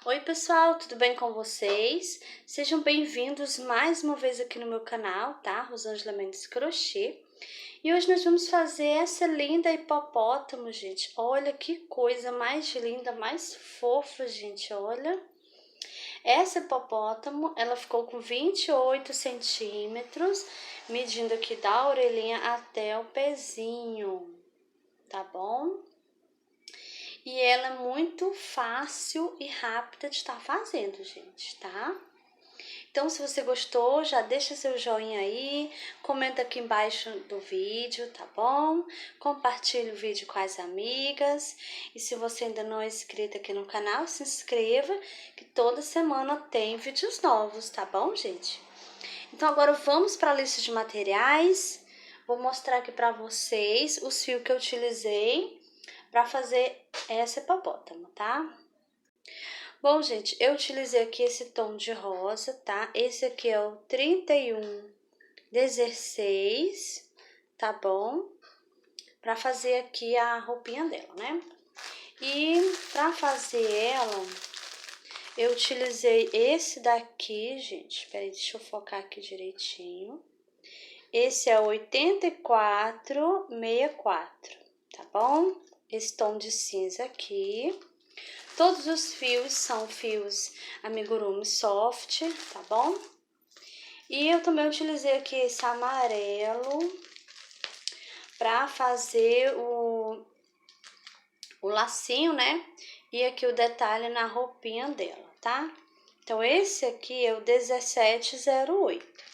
Oi pessoal, tudo bem com vocês? Sejam bem-vindos mais uma vez aqui no meu canal, tá? Rosângela Mendes Crochê. E hoje nós vamos fazer essa linda hipopótamo, gente. Olha que coisa mais linda, mais fofa, gente, olha. Essa hipopótamo, ela ficou com 28 centímetros, medindo aqui da orelhinha até o pezinho, tá bom? E ela é muito fácil e rápida de estar fazendo, gente, tá? Então, se você gostou, já deixa seu joinha aí, comenta aqui embaixo do vídeo, tá bom? Compartilhe o vídeo com as amigas. E se você ainda não é inscrito aqui no canal, se inscreva, que toda semana tem vídeos novos, tá bom, gente? Então, agora vamos para a lista de materiais. Vou mostrar aqui para vocês os fios que eu utilizei para fazer essa hipopótamo, tá? Bom, gente, eu utilizei aqui esse tom de rosa, tá? Esse aqui é o 3116, tá bom? Pra fazer aqui a roupinha dela, né? E pra fazer ela, eu utilizei esse daqui, gente. Peraí, deixa eu focar aqui direitinho. Esse é o 8464, tá bom? Esse tom de cinza aqui. Todos os fios são fios amigurumi soft, tá bom? E eu também utilizei aqui esse amarelo pra fazer o lacinho, né? E aqui o detalhe na roupinha dela, tá? Então, esse aqui é o 1708,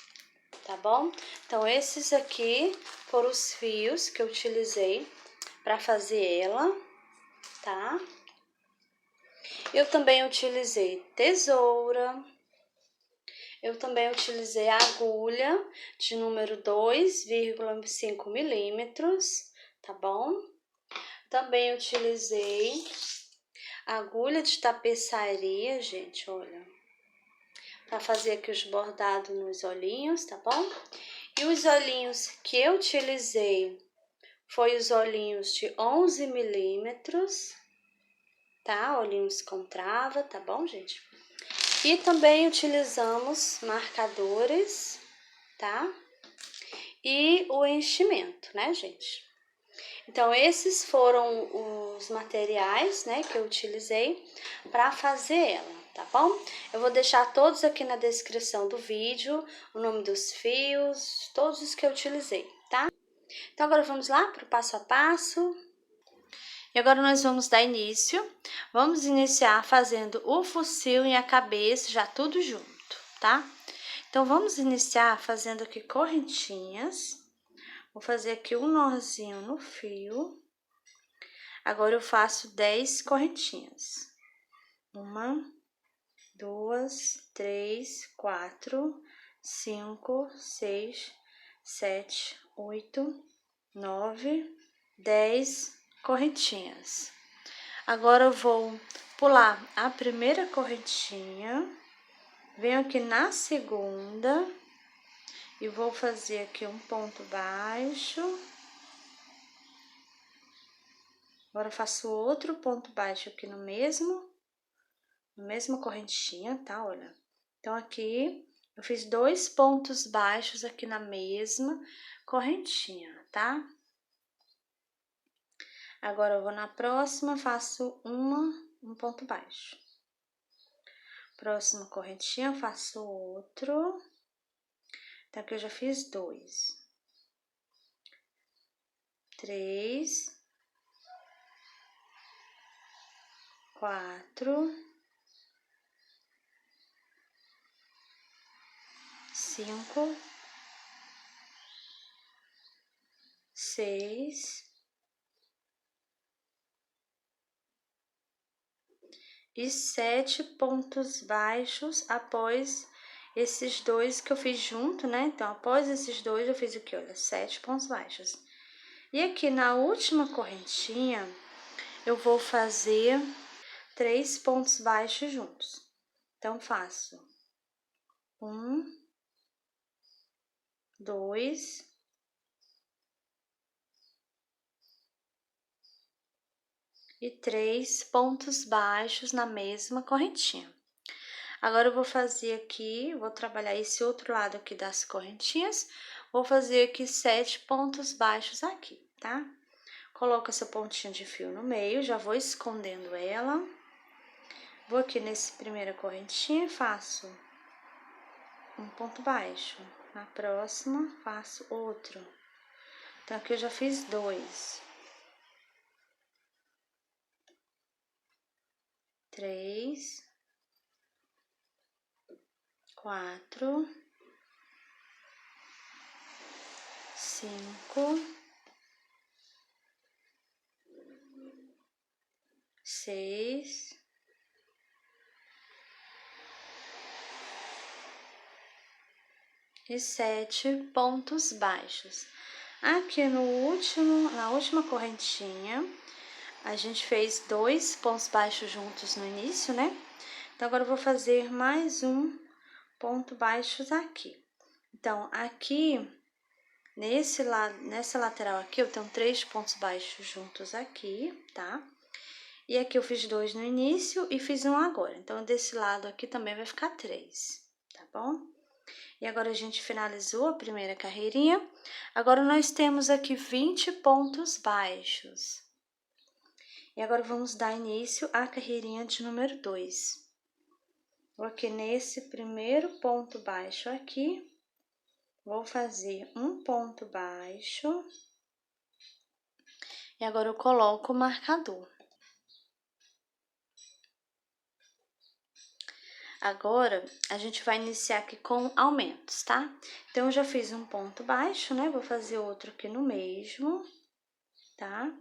tá bom? Então, esses aqui foram os fios que eu utilizei pra fazer ela, tá? Eu também utilizei tesoura, eu também utilizei agulha de número 2,5 milímetros, tá bom? Também utilizei agulha de tapeçaria, gente, olha, para fazer aqui os bordados nos olhinhos, tá bom? E os olhinhos que eu utilizei foi os olhinhos de 11 milímetros, tá? Olhinhos com trava, tá bom, gente? E também utilizamos marcadores, tá? E o enchimento, né, gente? Então, esses foram os materiais, né, que eu utilizei para fazer ela, tá bom? Eu vou deixar todos aqui na descrição do vídeo, o nome dos fios, todos os que eu utilizei, tá? Então, agora vamos lá para o passo a passo. E agora nós vamos dar início. Vamos iniciar fazendo o focinho e a cabeça, já tudo junto, tá? Então, vamos iniciar fazendo aqui correntinhas. Vou fazer aqui um nozinho no fio. Agora, eu faço 10 correntinhas. 1, 2, 3, 4, 5, 6, 7, 8, 9, 10 correntinhas. Agora, eu vou pular a primeira correntinha, venho aqui na segunda e vou fazer aqui um ponto baixo. Agora, eu faço outro ponto baixo aqui no mesma correntinha, tá? Olha. Então, aqui, eu fiz 2 pontos baixos aqui na mesma correntinha, tá? Agora, eu vou na próxima, faço um ponto baixo. Próxima correntinha, eu faço outro. Então, aqui eu já fiz 2. 3, 4, 5, 6 e 7 pontos baixos após esses 2 que eu fiz junto, né? Então, após esses 2, eu fiz o que? Olha, 7 pontos baixos. E aqui na última correntinha, eu vou fazer 3 pontos baixos juntos. Então, faço 1, 2, e 3 pontos baixos na mesma correntinha. Agora eu vou fazer aqui, vou trabalhar esse outro lado aqui das correntinhas, vou fazer aqui 7 pontos baixos aqui, tá? Coloco essa pontinha de fio no meio, já vou escondendo ela. Vou aqui nessa primeira correntinha e faço um ponto baixo. Na próxima, faço outro. Então, aqui eu já fiz 2. 3, 4, 5, 6, 7 pontos baixos. Aqui na última correntinha, a gente fez 2 pontos baixos juntos no início, né? Então, agora eu vou fazer mais um ponto baixo aqui. Então, aqui, nessa lateral aqui, eu tenho 3 pontos baixos juntos aqui, tá? E aqui eu fiz 2 no início e fiz um agora. Então, desse lado aqui também vai ficar 3, tá bom? E agora a gente finalizou a primeira carreirinha. Agora nós temos aqui 20 pontos baixos. E agora vamos dar início à carreirinha de número 2. Vou aqui nesse primeiro ponto baixo aqui, vou fazer um ponto baixo. E agora eu coloco o marcador. Agora, a gente vai iniciar aqui com aumentos, tá? Então, eu já fiz um ponto baixo, né? Vou fazer outro aqui no mesmo, tá?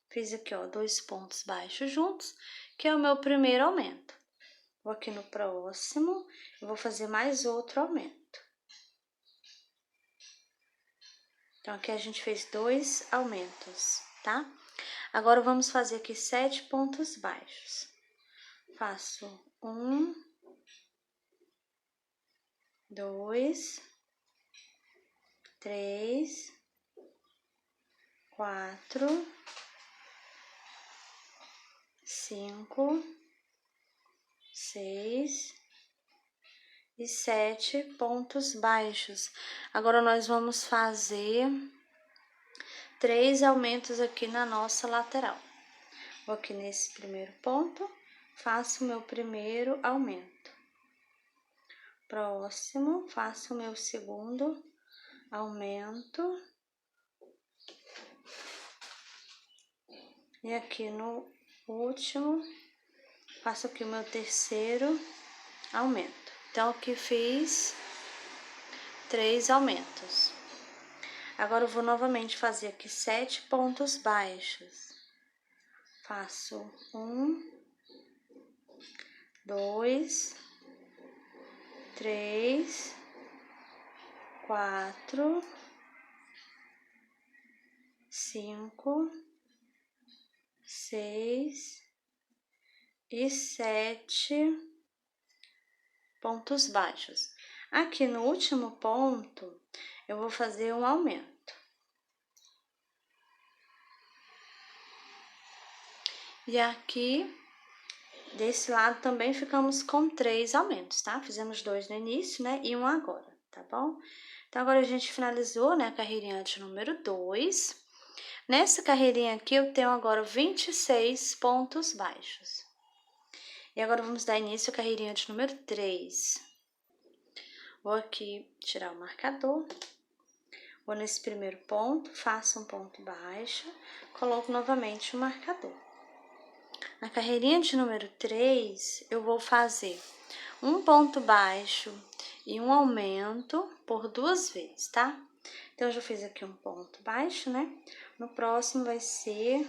Fiz aqui, ó, 2 pontos baixos juntos, que é o meu primeiro aumento. Vou aqui no próximo, eu vou fazer mais outro aumento. Então, aqui a gente fez 2 aumentos, tá? Agora, vamos fazer aqui 7 pontos baixos. Faço 1, 2, 3, 4, 5, 6 e 7 pontos baixos. Agora, nós vamos fazer 3 aumentos aqui na nossa lateral. Vou aqui nesse primeiro ponto, faço o meu primeiro aumento. Próximo, faço o meu segundo aumento. E aqui no último, faço aqui o meu terceiro aumento. Então, aqui fiz 3 aumentos. Agora, eu vou novamente fazer aqui 7 pontos baixos. Faço 1, 2, 3, 4, 5, 6 e 7 pontos baixos. Aqui no último ponto, eu vou fazer um aumento. E aqui, desse lado também ficamos com 3 aumentos, tá? Fizemos 2 no início, né? E um agora, tá bom? Então, agora a gente finalizou, né, a carreirinha de número 2. Nessa carreirinha aqui, eu tenho agora 26 pontos baixos. E agora, vamos dar início à carreirinha de número 3. Vou aqui tirar o marcador. Vou nesse primeiro ponto, faço um ponto baixo, coloco novamente o marcador. Na carreirinha de número 3, eu vou fazer um ponto baixo e um aumento por 2 vezes, tá? Então, eu já fiz aqui um ponto baixo, né? No próximo vai ser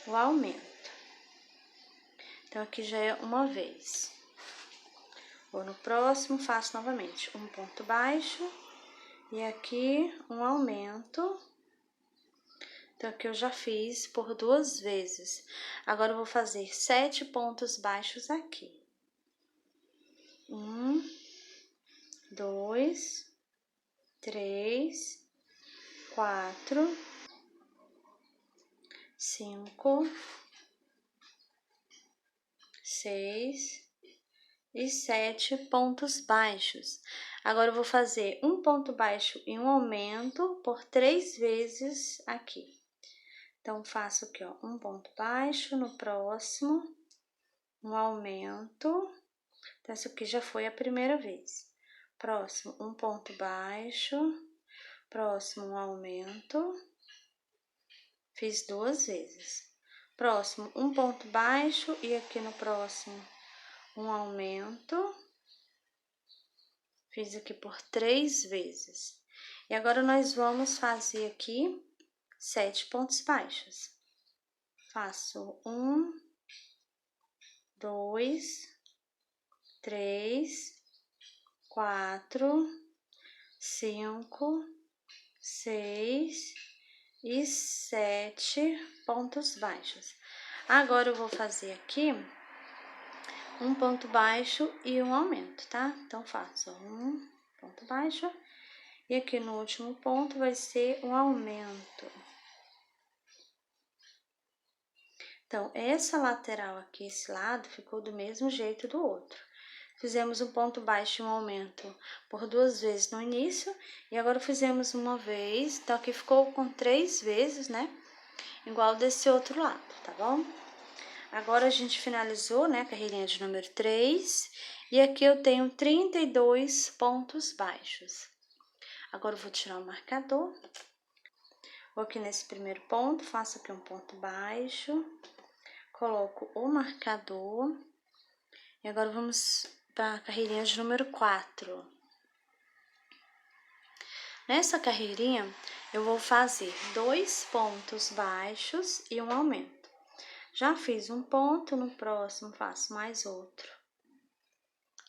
o aumento. Então, aqui já é uma vez. Vou no próximo, faço novamente um ponto baixo e aqui um aumento. Então, aqui eu já fiz por 2 vezes. Agora, eu vou fazer 7 pontos baixos aqui. 1, 2, 3, 4, 5, 6 e 7 pontos baixos. Agora, eu vou fazer um ponto baixo e um aumento por 3 vezes aqui. Então, faço aqui, ó, um ponto baixo, no próximo, um aumento. Então, essa aqui já foi a primeira vez. Próximo, um ponto baixo, próximo, um aumento. Fiz 2 vezes. Próximo, um ponto baixo e aqui no próximo, um aumento. Fiz aqui por 3 vezes. E agora, nós vamos fazer aqui 7 pontos baixos. Faço 1, 2, 3, 4, 5, 6 e 7 pontos baixos. Agora, eu vou fazer aqui um ponto baixo e um aumento, tá? Então, faço um ponto baixo e aqui no último ponto vai ser um aumento. Então, essa lateral aqui, esse lado, ficou do mesmo jeito do outro. Fizemos um ponto baixo e um aumento por 2 vezes no início, e agora fizemos uma vez, então aqui ficou com 3 vezes, né? Igual desse outro lado, tá bom? Agora, a gente finalizou, né, a carreirinha de número 3, e aqui eu tenho 32 pontos baixos. Agora, eu vou tirar o marcador. Vou aqui nesse primeiro ponto, faço aqui um ponto baixo, coloco o marcador, e agora vamos para a carreirinha de número 4. Nessa carreirinha, eu vou fazer 2 pontos baixos e um aumento. Já fiz um ponto, no próximo faço mais outro.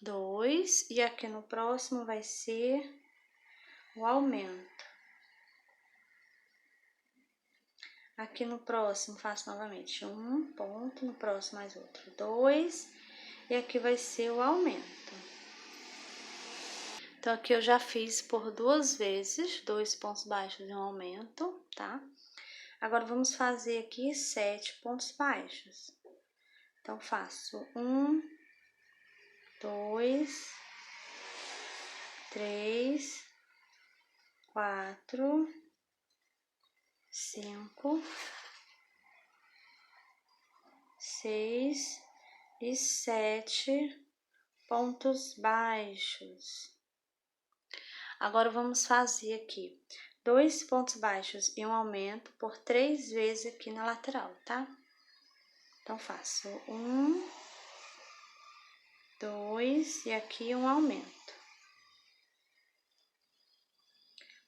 2, e aqui no próximo vai ser o aumento. Aqui no próximo faço novamente um ponto, no próximo mais outro, 2, e aqui vai ser o aumento. Então, aqui eu já fiz por 2 vezes, 2 pontos baixos e um aumento, tá? Agora, vamos fazer aqui 7 pontos baixos. Então, faço 1, 2, 3, 4, 5, 6 e 7 pontos baixos. Agora, vamos fazer aqui 2 pontos baixos e um aumento por 3 vezes aqui na lateral, tá? Então, faço 1, 2 e aqui um aumento.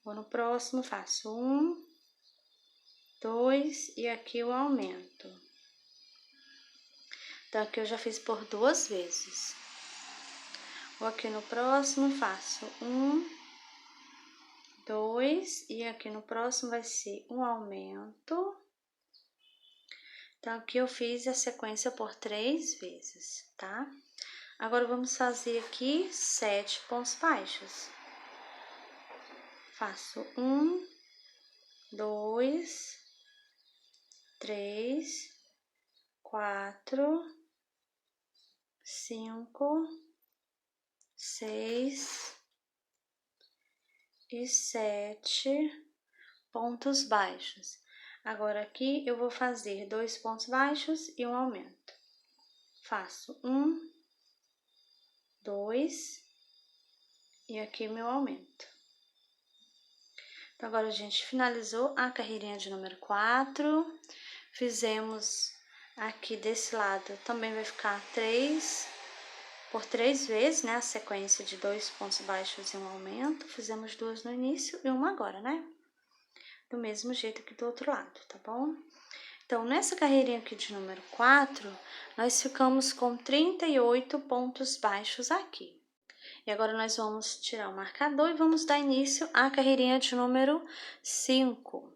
Vou no próximo, faço 1, 2 e aqui o aumento. Então, aqui eu já fiz por 2 vezes. Vou aqui no próximo, faço 1, 2 e aqui no próximo vai ser um aumento. Então, aqui eu fiz a sequência por 3 vezes, tá? Agora, vamos fazer aqui 7 pontos baixos. Faço 1, 2, 3, 4, 5, 6 e 7 pontos baixos. Agora, aqui eu vou fazer 2 pontos baixos e um aumento. Faço 1, 2 e aqui meu aumento. Então, agora a gente finalizou a carreirinha de número 4. Fizemos aqui desse lado, também vai ficar 3 por 3 vezes, né? A sequência de 2 pontos baixos e um aumento. Fizemos 2 no início e uma agora, né? Do mesmo jeito que do outro lado, tá bom? Então, nessa carreirinha aqui de número 4, nós ficamos com 38 pontos baixos aqui. E agora, nós vamos tirar o marcador e vamos dar início à carreirinha de número 5.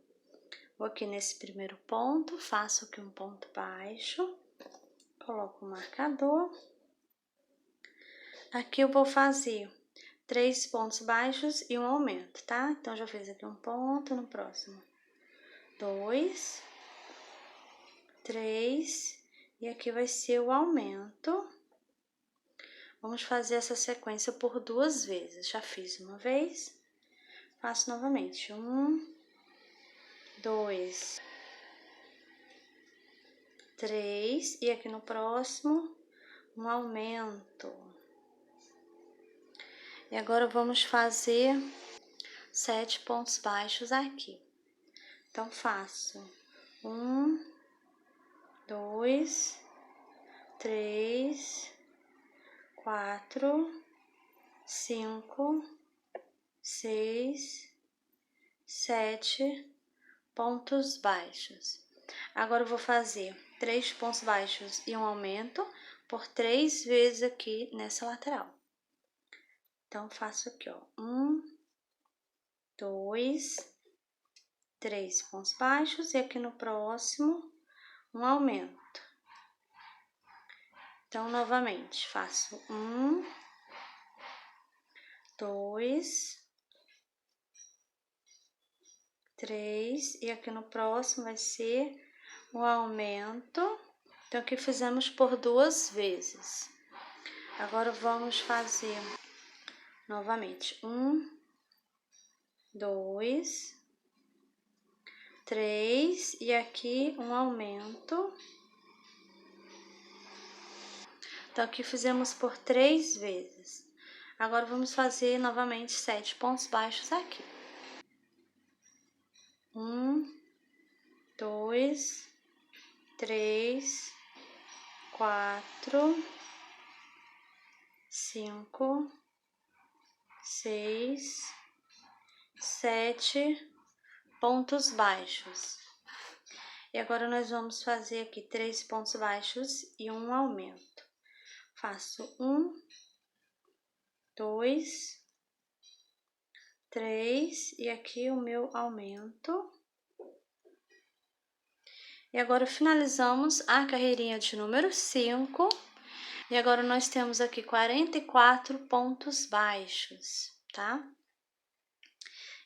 Vou aqui nesse primeiro ponto, faço aqui um ponto baixo, coloco o marcador. Aqui eu vou fazer 3 pontos baixos e um aumento, tá? Então, já fiz aqui um ponto, no próximo 2, 3 e aqui vai ser o aumento. Vamos fazer essa sequência por 2 vezes. Já fiz uma vez, faço novamente. 1, 2, 3, e aqui no próximo, um aumento. E agora vamos fazer 7 pontos baixos aqui. Então, faço 1, 2, 3, 4, 5, 6, 7 pontos baixos. Agora eu vou fazer 3 pontos baixos e um aumento por 3 vezes aqui nessa lateral. Então, faço aqui, ó, 1, 2, 3 pontos baixos e aqui no próximo um aumento. Então, novamente, faço 1, 2, 3, e aqui no próximo vai ser um aumento. Então, aqui fizemos por 2 vezes. Agora, vamos fazer novamente 1, 2, 3, e aqui um aumento. Então, aqui fizemos por 3 vezes. Agora, vamos fazer novamente 7 pontos baixos aqui. 1, 2, 3, 4, 5, 6, 7 pontos baixos. E agora, nós vamos fazer aqui 3 pontos baixos e um aumento. Faço 1, 2, 3, e aqui o meu aumento. E agora, finalizamos a carreirinha de número 5. E agora, nós temos aqui 44 pontos baixos, tá?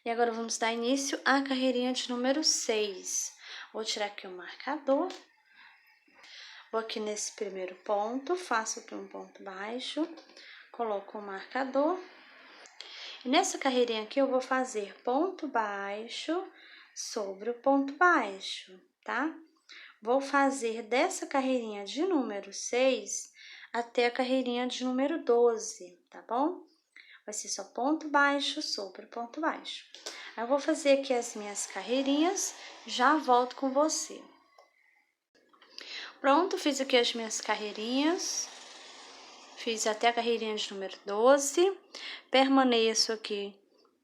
E agora, vamos dar início à carreirinha de número 6. Vou tirar aqui o marcador. Vou aqui nesse primeiro ponto, faço aqui um ponto baixo, coloco o marcador. E nessa carreirinha aqui, eu vou fazer ponto baixo sobre o ponto baixo, tá? Vou fazer dessa carreirinha de número 6 até a carreirinha de número 12, tá bom? Vai ser só ponto baixo sobre ponto baixo. Aí, eu vou fazer aqui as minhas carreirinhas, já volto com você. Pronto, fiz aqui as minhas carreirinhas. Fiz até a carreirinha de número 12. Permaneço aqui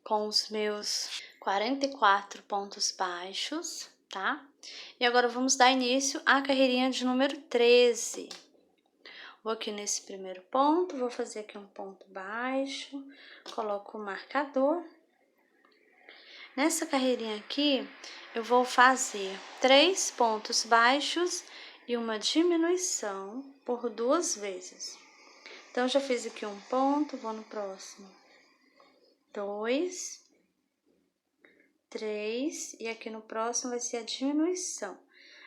com os meus 44 pontos baixos, tá? E agora, vamos dar início à carreirinha de número 13. Vou aqui nesse primeiro ponto, vou fazer aqui um ponto baixo, coloco o marcador. Nessa carreirinha aqui, eu vou fazer 3 pontos baixos e uma diminuição por 2 vezes. Então, já fiz aqui um ponto, vou no próximo. 2, 3, e aqui no próximo vai ser a diminuição.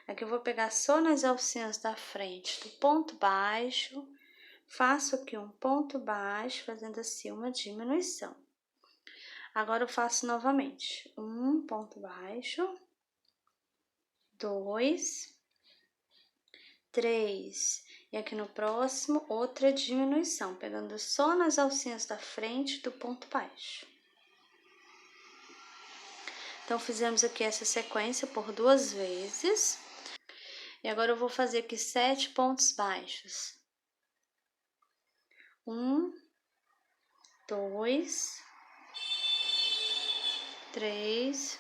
Aqui eu vou pegar só nas alcinhas da frente do ponto baixo, faço aqui um ponto baixo, fazendo assim uma diminuição. Agora, eu faço novamente um ponto baixo, 2, 3, e aqui no próximo outra diminuição, pegando só nas alcinhas da frente do ponto baixo. Então, fizemos aqui essa sequência por 2 vezes. E agora, eu vou fazer aqui 7 pontos baixos. 1, 2, 3,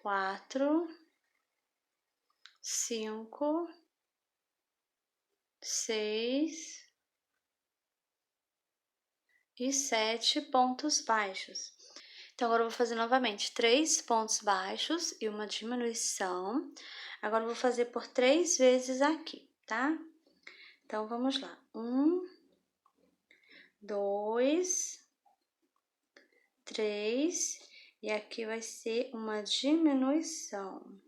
4, 5, 6 e 7 pontos baixos. Então, agora eu vou fazer novamente 3 pontos baixos e uma diminuição. Agora, eu vou fazer por 3 vezes aqui, tá? Então, vamos lá. 1, 2, 3, e aqui vai ser uma diminuição.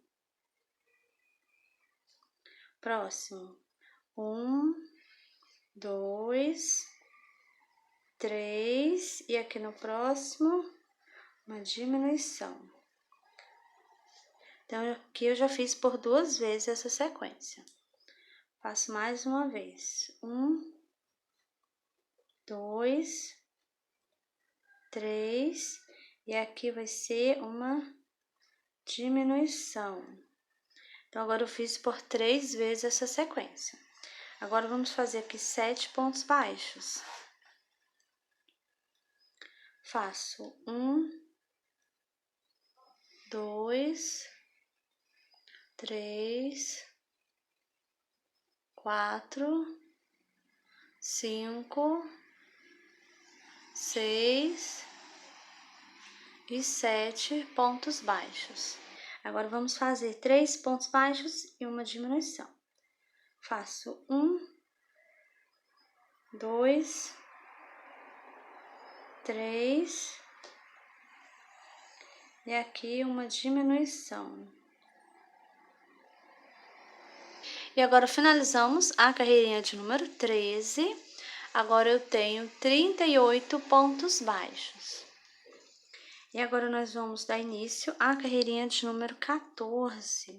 Próximo. 1, 2, 3, e aqui no próximo, uma diminuição. Então, aqui eu já fiz por 2 vezes essa sequência. Faço mais uma vez. 1, 2, 3, e aqui vai ser uma diminuição. Então, agora eu fiz por 3 vezes essa sequência. Agora, vamos fazer aqui 7 pontos baixos. Faço 1, 2, 3, 4, 5, 6 e 7 pontos baixos. Agora, vamos fazer 3 pontos baixos e uma diminuição. Faço 1, 2, 3, e aqui uma diminuição. E agora, finalizamos a carreirinha de número 13. Agora, eu tenho 38 pontos baixos. E agora, nós vamos dar início à carreirinha de número 14.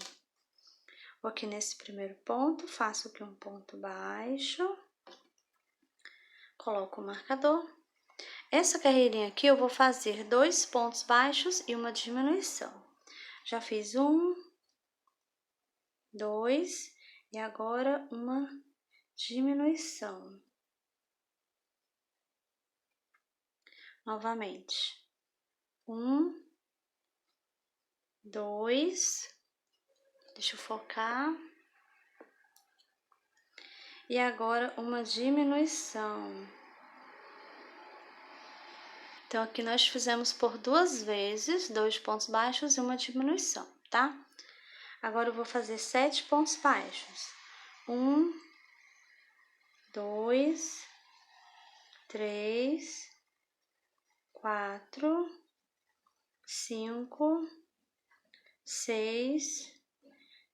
Vou aqui nesse primeiro ponto, faço aqui um ponto baixo, coloco o marcador. Essa carreirinha aqui eu vou fazer 2 pontos baixos e uma diminuição. Já fiz 1, 2, e agora uma diminuição. Novamente. 1, 2, deixa eu focar. E agora uma diminuição. Então, aqui nós fizemos por 2 vezes, 2 pontos baixos e uma diminuição, tá? Agora, eu vou fazer 7 pontos baixos. 1, 2, 3, 4, 5, 6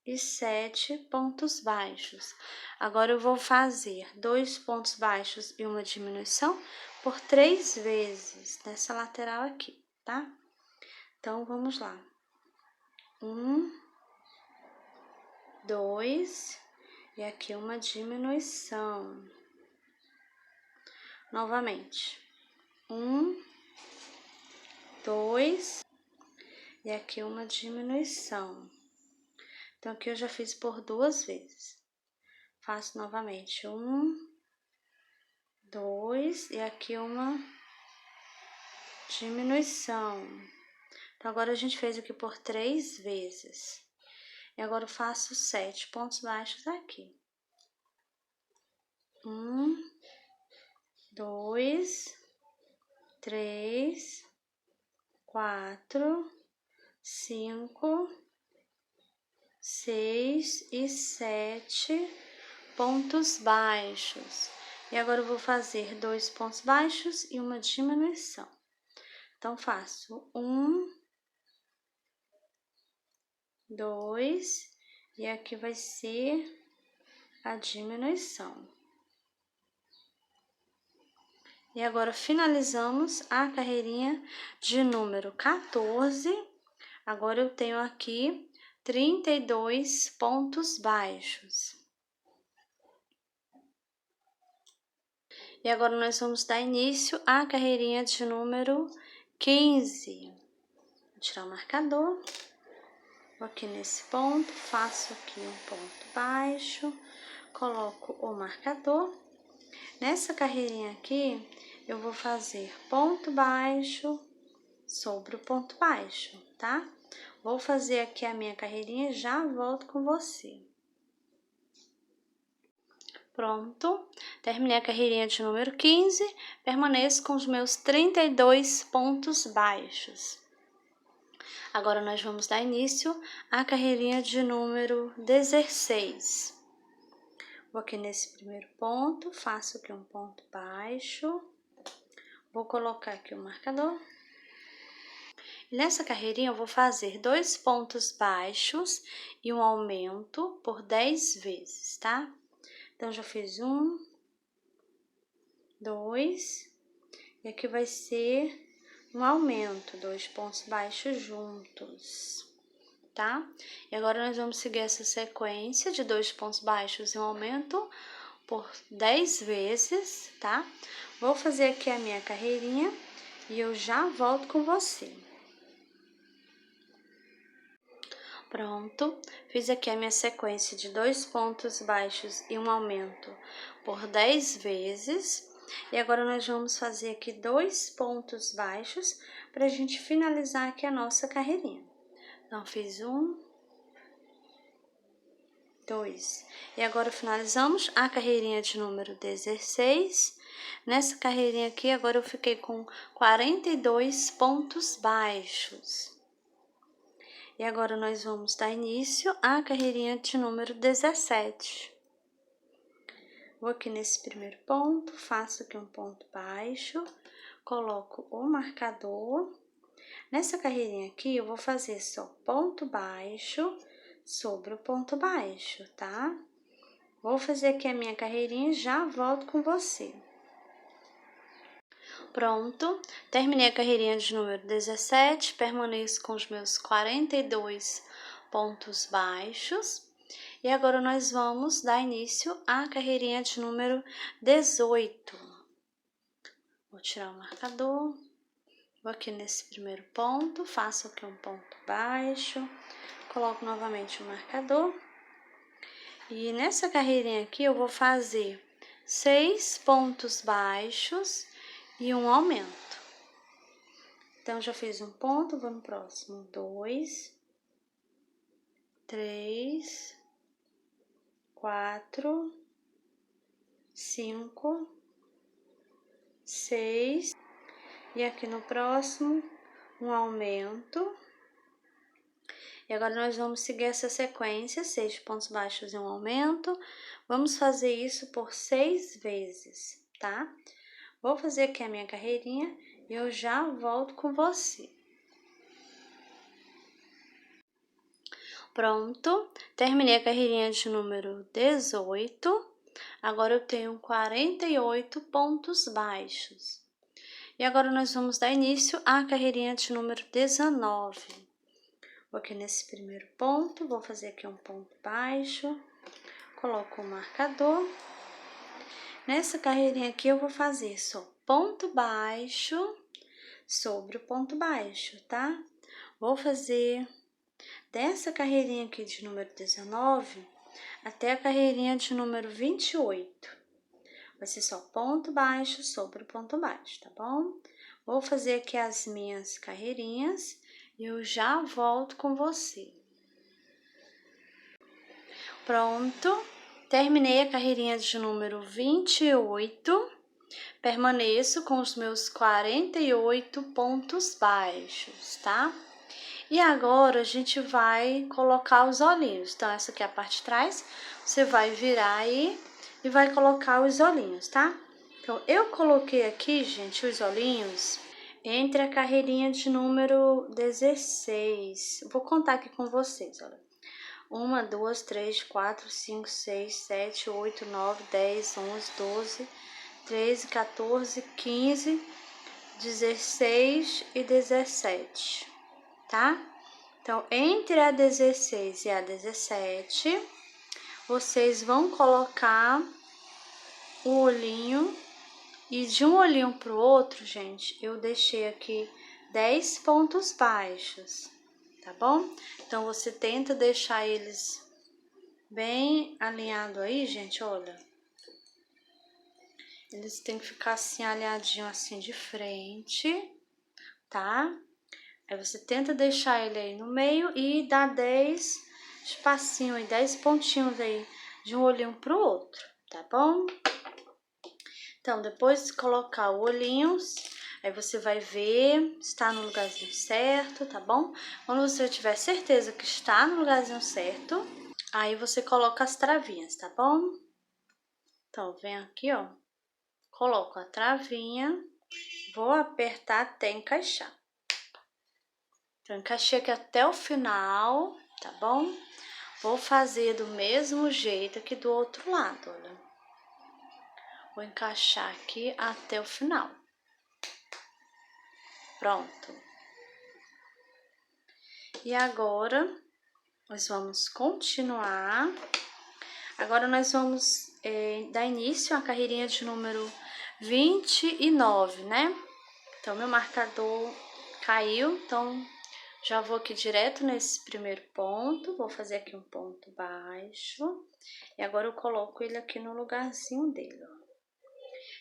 e 7 pontos baixos. Agora, eu vou fazer 2 pontos baixos e uma diminuição por 3 vezes nessa lateral aqui, tá? Então, vamos lá. 1, 2, e aqui uma diminuição. Novamente. 1, 2, e aqui uma diminuição. Então, aqui eu já fiz por 2 vezes. Faço novamente 1, 2, e aqui uma diminuição. Então, agora a gente fez aqui por 3 vezes. E agora eu faço 7 pontos baixos aqui. 1, 2, 3, 4, 5, 6 e 7 pontos baixos. E agora eu vou fazer 2 pontos baixos e uma diminuição. Então, faço 1, 2, e aqui vai ser a diminuição. E agora, finalizamos a carreirinha de número 14. Agora, eu tenho aqui 32 pontos baixos. E agora, nós vamos dar início à carreirinha de número 15. Vou tirar o marcador. Vou aqui nesse ponto, faço aqui um ponto baixo, coloco o marcador. Nessa carreirinha aqui, eu vou fazer ponto baixo sobre o ponto baixo, tá? Vou fazer aqui a minha carreirinha e já volto com você. Pronto, terminei a carreirinha de número 15, permaneço com os meus 32 pontos baixos. Agora, nós vamos dar início à carreirinha de número 16. Vou aqui nesse primeiro ponto, faço aqui um ponto baixo. Vou colocar aqui o marcador. Nessa carreirinha eu vou fazer 2 pontos baixos e um aumento por 10 vezes, tá? Então, já fiz 1, 2, e aqui vai ser um aumento, 2 pontos baixos juntos, tá? E agora nós vamos seguir essa sequência de 2 pontos baixos e um aumento por 10 vezes, tá? Vou fazer aqui a minha carreirinha e eu já volto com você. Pronto, fiz aqui a minha sequência de 2 pontos baixos e um aumento por 10 vezes. E agora nós vamos fazer aqui 2 pontos baixos para a gente finalizar aqui a nossa carreirinha. Então, fiz 1, 2. E agora finalizamos a carreirinha de número 16. Nessa carreirinha aqui, agora eu fiquei com 42 pontos baixos. E agora nós vamos dar início à carreirinha de número 17. Vou aqui nesse primeiro ponto, faço aqui um ponto baixo, coloco o marcador. Nessa carreirinha aqui, eu vou fazer só ponto baixo sobre o ponto baixo, tá? Vou fazer aqui a minha carreirinha e já volto com você. Pronto, terminei a carreirinha de número 17, permaneço com os meus 42 pontos baixos. E agora nós vamos dar início à carreirinha de número 18. Vou tirar o marcador, vou aqui nesse primeiro ponto, faço aqui um ponto baixo, coloco novamente o marcador. E nessa carreirinha aqui eu vou fazer 6 pontos baixos e um aumento. Então, já fiz um ponto, vou no próximo. 2, 3, 4, 5, 6. E aqui no próximo, um aumento. E agora nós vamos seguir essa sequência, 6 pontos baixos e um aumento. Vamos fazer isso por 6 vezes, tá? Vou fazer aqui a minha carreirinha e eu já volto com você. Pronto, terminei a carreirinha de número 18. Agora eu tenho 48 pontos baixos. E agora nós vamos dar início à carreirinha de número 19. Vou aqui nesse primeiro ponto, vou fazer aqui um ponto baixo, coloco o marcador. Nessa carreirinha aqui eu vou fazer só ponto baixo sobre o ponto baixo, tá? Vou fazer dessa carreirinha aqui de número 19 até a carreirinha de número 28. Vai ser só ponto baixo sobre o ponto baixo, tá bom? Vou fazer aqui as minhas carreirinhas e eu já volto com você. Pronto, terminei a carreirinha de número 28, permaneço com os meus 48 pontos baixos, tá? E agora a gente vai colocar os olhinhos. Então, essa aqui é a parte de trás, você vai virar aí e vai colocar os olhinhos, tá? Então, eu coloquei aqui, gente, os olhinhos entre a carreirinha de número 16. Vou contar aqui com vocês, olha. 1, 2, 3, 4, 5, 6, 7, 8, 9, 10, 11, 12, 13, 14, 15, 16 e 17, tá? Então, entre a 16 e a 17, vocês vão colocar o olhinho. E de um olhinho pro outro, gente, eu deixei aqui 10 pontos baixos, tá bom? Então, você tenta deixar eles bem alinhado aí, gente, olha. Eles têm que ficar assim, alinhadinho assim de frente, tá? Aí você tenta deixar ele aí no meio e dá 10 espacinhos aí, 10 pontinhos aí de um olhinho pro outro, tá bom? Então, depois de colocar o olhinho, aí você vai ver se está no lugarzinho certo, tá bom? Quando você tiver certeza que está no lugarzinho certo, aí você coloca as travinhas, tá bom? Então, vem aqui, ó, coloco a travinha, vou apertar até encaixar. Então, encaixei aqui até o final, tá bom? Vou fazer do mesmo jeito aqui do outro lado, olha. Vou encaixar aqui até o final. Pronto. E agora, nós vamos continuar. Agora, nós vamos dar início à carreirinha de número 29, né? Então, meu marcador caiu, então já vou aqui direto nesse primeiro ponto, vou fazer aqui um ponto baixo, e agora eu coloco ele aqui no lugarzinho dele, ó.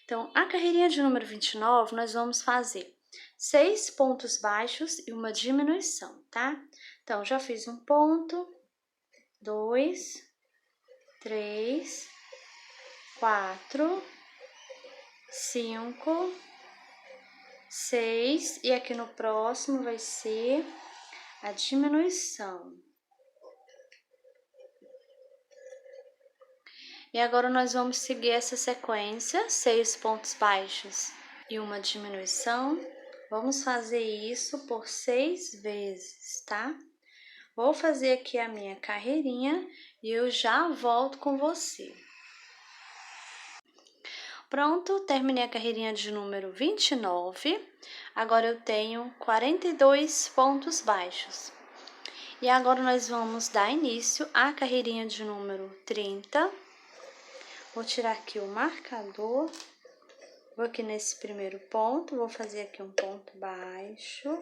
Então, a carreirinha de número 29, nós vamos fazer 6 pontos baixos e uma diminuição, tá? Então, já fiz um ponto, 2, 3, 4, 5, 6, e aqui no próximo vai ser a diminuição. E agora nós vamos seguir essa sequência, 6 pontos baixos e uma diminuição. Vamos fazer isso por 6 vezes, tá? Vou fazer aqui a minha carreirinha e eu já volto com você. Pronto, terminei a carreirinha de número 29. Agora eu tenho 42 pontos baixos. E agora nós vamos dar início à carreirinha de número 30. Vou tirar aqui o marcador, vou aqui nesse primeiro ponto, vou fazer aqui um ponto baixo,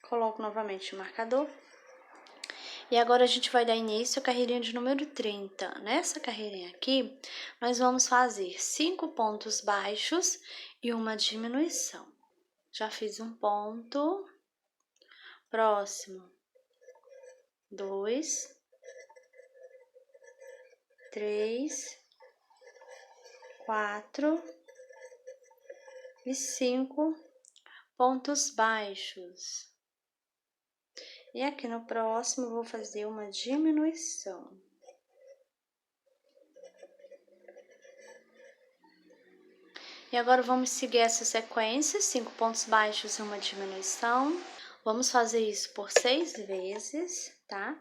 coloco novamente o marcador. E agora a gente vai dar início à carreirinha de número 30. Nessa carreirinha aqui, nós vamos fazer 5 pontos baixos e uma diminuição. Já fiz um ponto, próximo, 2, 3, 4 e 5 pontos baixos. E aqui no próximo, eu vou fazer uma diminuição. E agora, vamos seguir essa sequência, 5 pontos baixos e uma diminuição. Vamos fazer isso por 6 vezes, tá?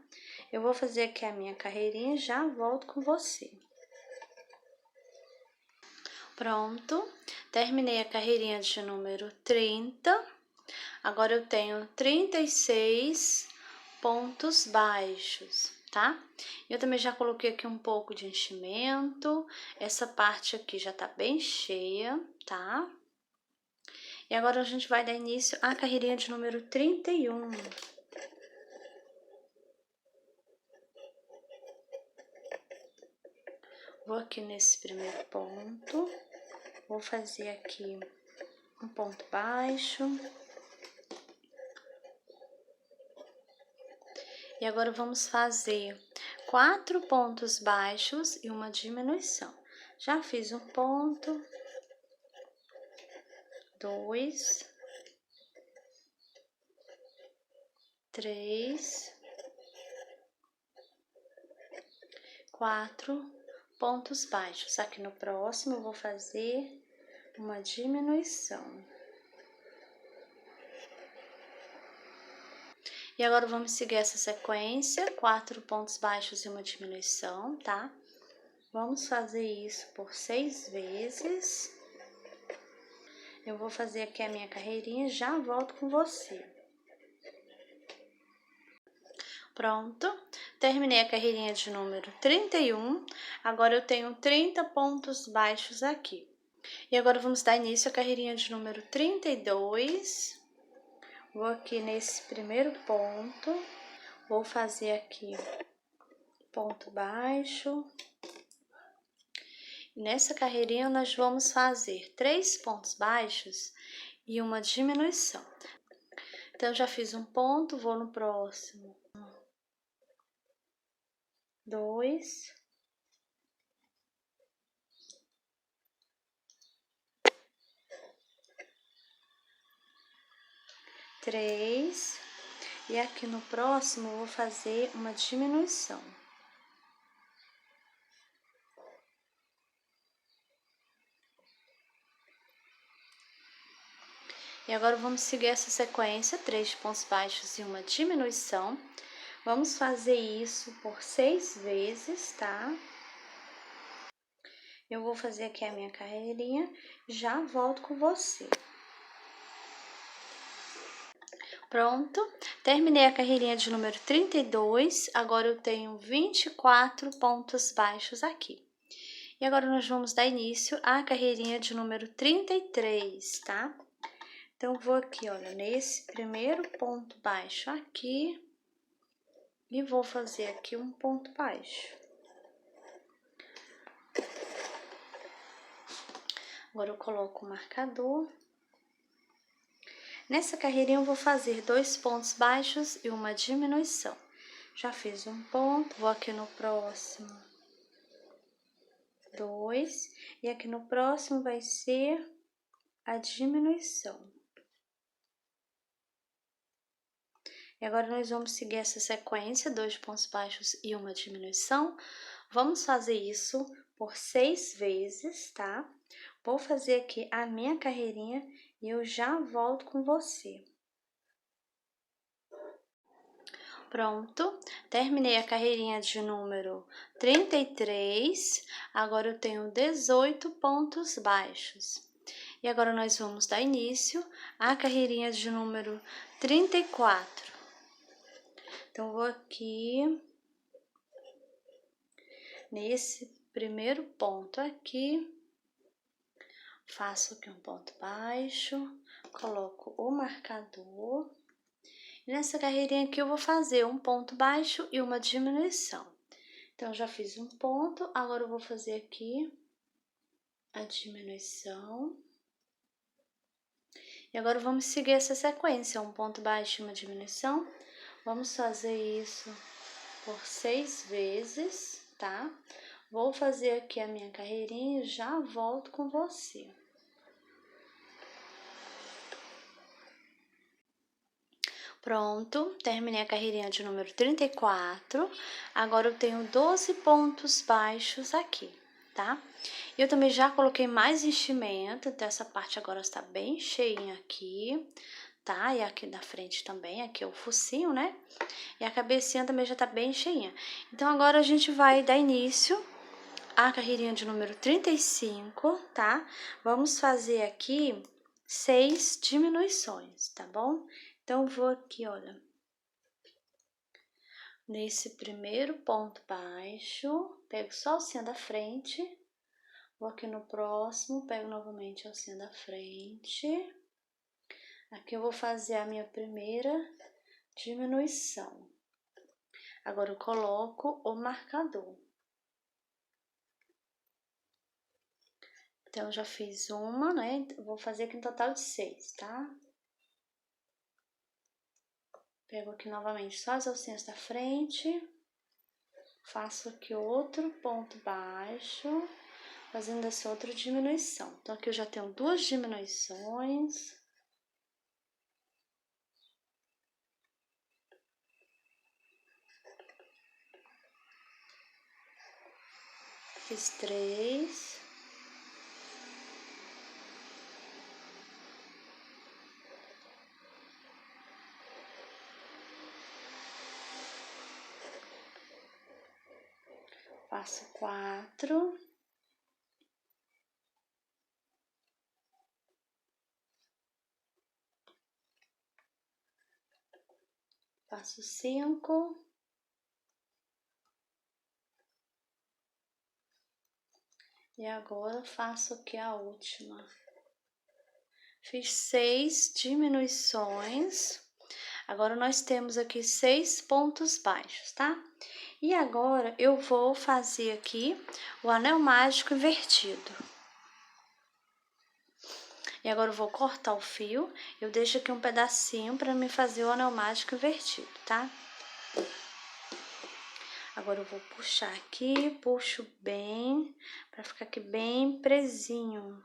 Eu vou fazer aqui a minha carreirinha e já volto com você. Pronto, terminei a carreirinha de número 30. Agora eu tenho 36 pontos baixos, tá? Eu também já coloquei aqui um pouco de enchimento. Essa parte aqui já tá bem cheia, tá? E agora a gente vai dar início à carreirinha de número 31. Vou aqui nesse primeiro ponto, vou fazer aqui um ponto baixo. E agora vamos fazer 4 pontos baixos e uma diminuição. Já fiz um ponto, 2, 3, 4 pontos baixos. Aqui no próximo eu vou fazer uma diminuição. E agora vamos seguir essa sequência, 4 pontos baixos e uma diminuição, tá? Vamos fazer isso por 6 vezes. Eu vou fazer aqui a minha carreirinha e já volto com você. Pronto, terminei a carreirinha de número 31. Agora eu tenho 30 pontos baixos aqui. E agora vamos dar início à carreirinha de número 32. Vou aqui nesse primeiro ponto, vou fazer aqui ponto baixo. E nessa carreirinha nós vamos fazer 3 pontos baixos e uma diminuição. Então, eu já fiz um ponto, vou no próximo. 2. 3, e aqui no próximo eu vou fazer uma diminuição. E agora vamos seguir essa sequência, 3 pontos baixos e uma diminuição. Vamos fazer isso por 6 vezes, tá? Eu vou fazer aqui a minha carreirinha, já volto com você. Pronto, terminei a carreirinha de número 32, agora eu tenho 24 pontos baixos aqui. E agora nós vamos dar início à carreirinha de número 33, tá? Então, vou aqui, olha, nesse primeiro ponto baixo aqui, e vou fazer aqui um ponto baixo. Agora eu coloco o marcador. Nessa carreirinha eu vou fazer 2 pontos baixos e uma diminuição. Já fiz um ponto, vou aqui no próximo 2, e aqui no próximo vai ser a diminuição. E agora nós vamos seguir essa sequência, 2 pontos baixos e uma diminuição. Vamos fazer isso por 6 vezes, tá? Vou fazer aqui a minha carreirinha e eu já volto com você. Pronto, terminei a carreirinha de número 33, agora eu tenho 18 pontos baixos. E agora nós vamos dar início à carreirinha de número 34. Então, vou aqui, nesse primeiro ponto aqui, faço aqui um ponto baixo, coloco o marcador. E nessa carreirinha aqui eu vou fazer um ponto baixo e uma diminuição. Então, já fiz um ponto, agora eu vou fazer aqui a diminuição. E agora vamos seguir essa sequência, um ponto baixo e uma diminuição. Vamos fazer isso por 6 vezes, tá? Vou fazer aqui a minha carreirinha e já volto com você. Pronto, terminei a carreirinha de número 34. Agora eu tenho 12 pontos baixos aqui, tá? Eu também já coloquei mais enchimento, então essa parte agora está bem cheinha aqui, tá? E aqui da frente também, aqui é o focinho, né? E a cabecinha também já tá bem cheinha. Então agora a gente vai dar início à carreirinha de número 35, tá? Vamos fazer aqui 6 diminuições, tá bom? Então, vou aqui, olha, nesse primeiro ponto baixo, pego só a alcinha da frente, vou aqui no próximo, pego novamente a alcinha da frente. Aqui eu vou fazer a minha primeira diminuição. Agora eu coloco o marcador. Então, eu já fiz uma, né? Vou fazer aqui um total de 6, tá? Pego aqui novamente só as alcinhas da frente, faço aqui outro ponto baixo, fazendo essa outra diminuição. Então, aqui eu já tenho 2 diminuições. Fiz 3. Faço 4. Faço 5. E agora faço aqui a última. Fiz 6 diminuições. Agora nós temos aqui 6 pontos baixos, tá? E agora eu vou fazer aqui o anel mágico invertido. E agora eu vou cortar o fio. Eu deixo aqui um pedacinho para me fazer o anel mágico invertido, tá? Agora eu vou puxar aqui, puxo bem, para ficar aqui bem presinho.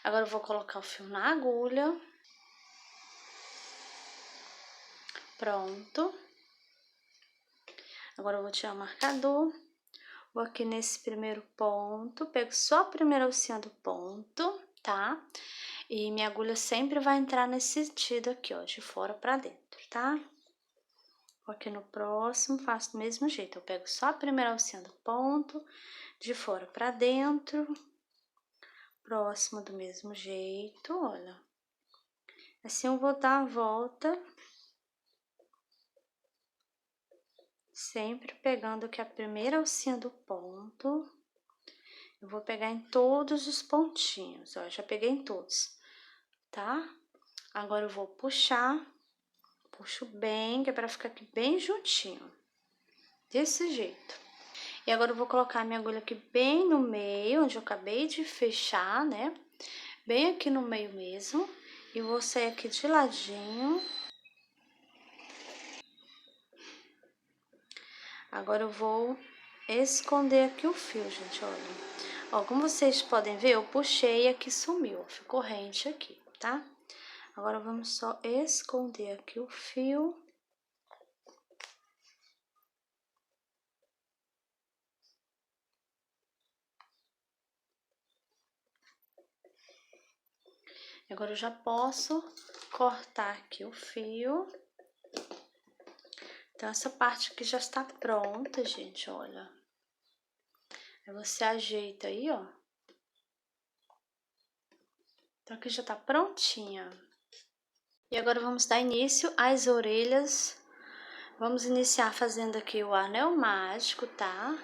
Agora eu vou colocar o fio na agulha. Pronto. Agora eu vou tirar o marcador. Vou aqui nesse primeiro ponto, pego só a primeira alcinha do ponto, tá? E minha agulha sempre vai entrar nesse sentido aqui, ó, de fora pra dentro, tá? Aqui no próximo, faço do mesmo jeito. Eu pego só a primeira alcinha do ponto, de fora pra dentro. Próximo do mesmo jeito, olha. Assim eu vou dar a volta. Sempre pegando aqui a primeira alcinha do ponto. Eu vou pegar em todos os pontinhos, ó, já peguei em todos, tá? Agora eu vou puxar, puxo bem, que é pra ficar aqui bem juntinho, desse jeito. E agora eu vou colocar a minha agulha aqui bem no meio, onde eu acabei de fechar, né? Bem aqui no meio mesmo, e vou sair aqui de ladinho. Agora eu vou esconder aqui o fio, gente, olha. Ó, como vocês podem ver, eu puxei e aqui sumiu, ficou rente aqui, tá? Agora vamos só esconder aqui o fio. Agora eu já posso cortar aqui o fio. Então, essa parte aqui já está pronta, gente, olha. Aí você ajeita aí, ó. Então, aqui já tá prontinha. E agora vamos dar início às orelhas. Vamos iniciar fazendo aqui o anel mágico, tá?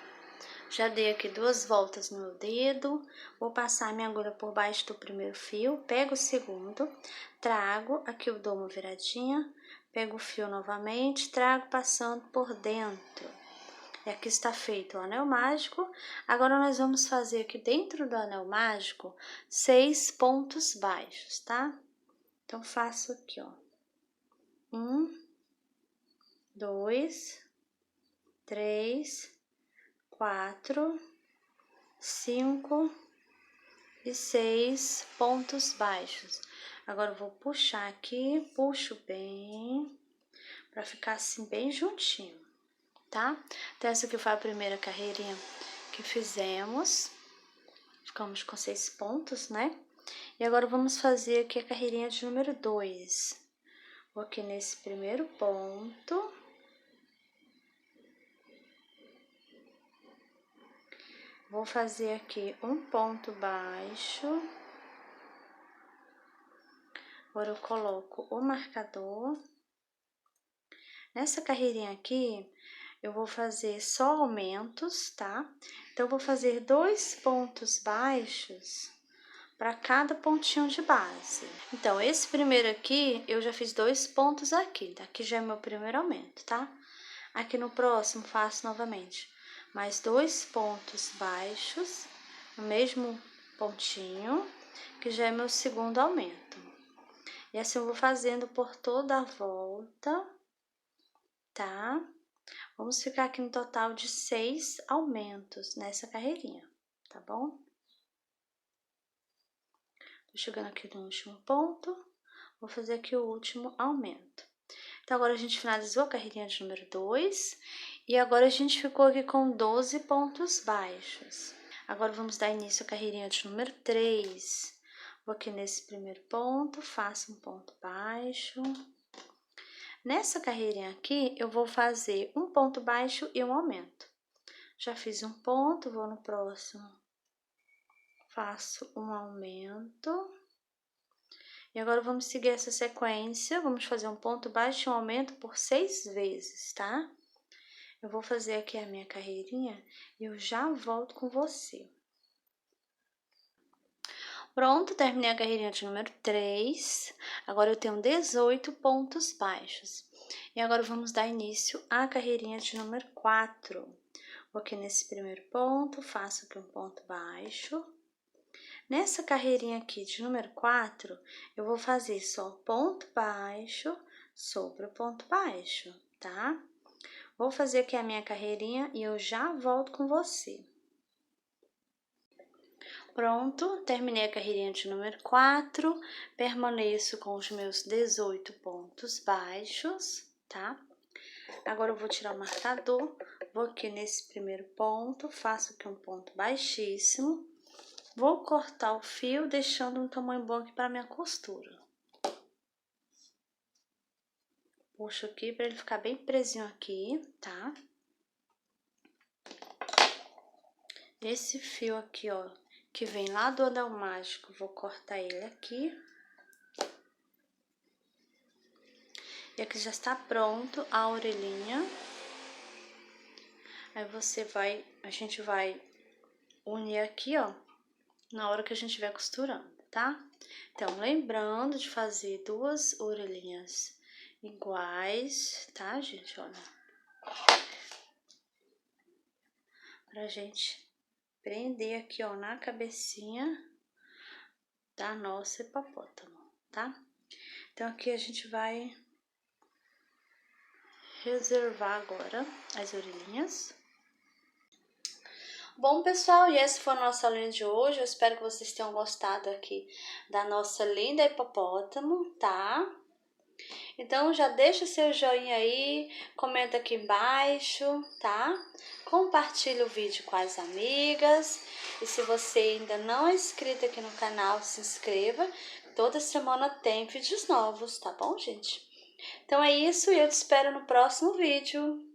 Já dei aqui 2 voltas no meu dedo. Vou passar minha agulha por baixo do primeiro fio. Pego o segundo, trago, aqui eu dou uma viradinha. Pego o fio novamente, trago passando por dentro. E aqui está feito o anel mágico. Agora, nós vamos fazer aqui dentro do anel mágico 6 pontos baixos, tá? Então, faço aqui, ó. 1, 2, 3, 4, 5 e 6 pontos baixos. Agora, eu vou puxar aqui, puxo bem, pra ficar assim, bem juntinho, tá? Então, essa aqui foi a primeira carreirinha que fizemos. Ficamos com 6 pontos, né? E agora, vamos fazer aqui a carreirinha de número 2. Vou aqui nesse primeiro ponto. Vou fazer aqui um ponto baixo. Agora, eu coloco o marcador. Nessa carreirinha aqui, eu vou fazer só aumentos, tá? Então, eu vou fazer 2 pontos baixos para cada pontinho de base. Então, esse primeiro aqui, eu já fiz 2 pontos aqui. Daqui já é meu primeiro aumento, tá? Aqui no próximo, faço novamente mais 2 pontos baixos no mesmo pontinho, que já é meu segundo aumento. E assim eu vou fazendo por toda a volta, tá? Vamos ficar aqui no total de 6 aumentos nessa carreirinha, tá bom? Tô chegando aqui no último ponto, vou fazer aqui o último aumento. Então, agora a gente finalizou a carreirinha de número 2 e agora a gente ficou aqui com 12 pontos baixos. Agora, vamos dar início à carreirinha de número 3. Vou aqui nesse primeiro ponto, faço um ponto baixo. Nessa carreirinha aqui, eu vou fazer um ponto baixo e um aumento. Já fiz um ponto, vou no próximo, faço um aumento. E agora, vamos seguir essa sequência, vamos fazer um ponto baixo e um aumento por 6 vezes, tá? Eu vou fazer aqui a minha carreirinha e eu já volto com você. Pronto, terminei a carreirinha de número 3. Agora, eu tenho 18 pontos baixos. E agora, vamos dar início à carreirinha de número 4. Vou aqui nesse primeiro ponto, faço aqui um ponto baixo. Nessa carreirinha aqui de número 4, eu vou fazer só ponto baixo sobre o ponto baixo, tá? Vou fazer aqui a minha carreirinha e eu já volto com você. Pronto, terminei a carreirinha de número 4, permaneço com os meus 18 pontos baixos, tá? Agora, eu vou tirar o marcador, vou aqui nesse primeiro ponto, faço aqui um ponto baixíssimo. Vou cortar o fio, deixando um tamanho bom aqui para minha costura. Puxo aqui para ele ficar bem presinho aqui, tá? Esse fio aqui, ó, que vem lá do anel mágico, vou cortar ele aqui. E aqui já está pronto a orelhinha. Aí a gente vai unir aqui, ó, na hora que a gente estiver costurando, tá? Então, lembrando de fazer 2 orelhinhas iguais, tá, gente? Olha. Pra gente prender aqui, ó, na cabecinha da nossa hipopótamo, tá? Então, aqui a gente vai reservar agora as orelhinhas. Bom, pessoal, e essa foi a nossa aulinha de hoje. Eu espero que vocês tenham gostado aqui da nossa linda hipopótamo, tá? Então, já deixa seu joinha aí, comenta aqui embaixo, tá? Compartilha o vídeo com as amigas. E se você ainda não é inscrito aqui no canal, se inscreva. Toda semana tem vídeos novos, tá bom, gente? Então é isso e eu te espero no próximo vídeo.